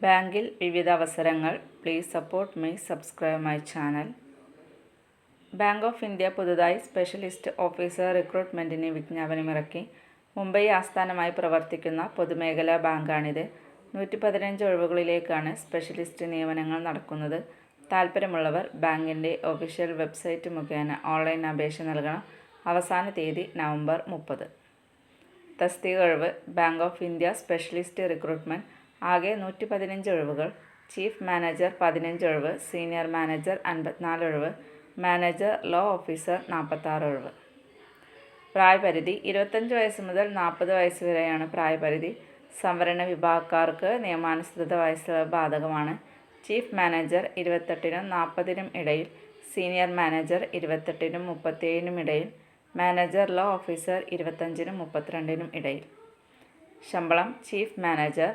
ബാങ്കിൽ വിവിധ അവസരങ്ങൾ. Please support me. Subscribe my channel. Bank of India പുതുതായി സ്പെഷ്യലിസ്റ്റ് ഓഫീസർ റിക്രൂട്ട്മെൻറ്റിന് വിജ്ഞാപനമിറക്കി. മുംബൈ ആസ്ഥാനമായി പ്രവർത്തിക്കുന്ന പൊതുമേഖലാ ബാങ്കാണിത്. 115 ഒഴിവുകളിലേക്കാണ് സ്പെഷ്യലിസ്റ്റ് നിയമനങ്ങൾ നടക്കുന്നത്. താൽപ്പര്യമുള്ളവർ ബാങ്കിൻ്റെ ഒഫീഷ്യൽ വെബ്സൈറ്റ് മുഖേന ഓൺലൈൻ അപേക്ഷ നൽകണം. അവസാന തീയതി നവംബർ 30. തസ്തിക ഒഴിവ്. Bank of India specialist recruitment. ആകെ 115 ഒഴിവുകൾ. ചീഫ് മാനേജർ 15 ഒഴിവ്. സീനിയർ മാനേജർ 54 ഒഴിവ്. മാനേജർ ലോ ഓഫീസർ 46 ഒഴിവ്. പ്രായപരിധി 25 വയസ്സ് മുതൽ 40 വയസ്സ് വരെയാണ് പ്രായപരിധി. സംവരണ വിഭാഗക്കാർക്ക് നിയമാനുസൃത വയസ്സ് ബാധകമാണ്. ചീഫ് മാനേജർ 28-നും 40-നും ഇടയിൽ. സീനിയർ മാനേജർ 28-നും 37-നും ഇടയിൽ. മാനേജർ ലോ ഓഫീസർ 25-നും 32-നും ഇടയിൽ. ശമ്പളം. ചീഫ് മാനേജർ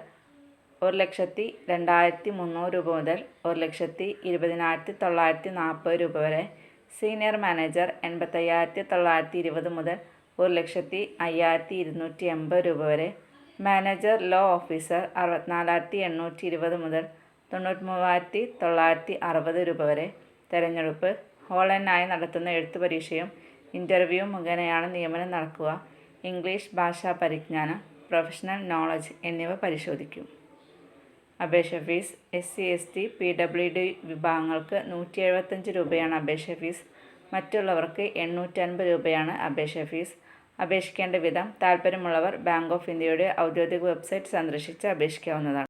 1,02,300 രൂപ മുതൽ 1,20,940 രൂപ വരെ. സീനിയർ മാനേജർ 85,920 മുതൽ 1,05,280 രൂപ വരെ. മാനേജർ ലോ ഓഫീസർ 64,820 മുതൽ 93,960 രൂപ വരെ. തെരഞ്ഞെടുപ്പ്. ഓൺലൈനായി നടത്തുന്ന എഴുത്തു പരീക്ഷയും ഇൻ്റർവ്യൂ മുഖേനയാണ് നിയമനം നടക്കുക. ഇംഗ്ലീഷ് ഭാഷാ പരിജ്ഞാനം, പ്രൊഫഷണൽ നോളജ് എന്നിവ പരിശോധിക്കും. അപേക്ഷ ഫീസ്. SC/ST PWD വിഭാഗങ്ങൾക്ക് 175 രൂപയാണ് അപേക്ഷ ഫീസ്. മറ്റുള്ളവർക്ക് 850 രൂപയാണ് അപേക്ഷ ഫീസ്. അപേക്ഷിക്കേണ്ട വിധം. താൽപ്പര്യമുള്ളവർ ബാങ്ക് ഓഫ് ഇന്ത്യയുടെ ഔദ്യോഗിക വെബ്സൈറ്റ് സന്ദർശിച്ച് അപേക്ഷിക്കാവുന്നതാണ്.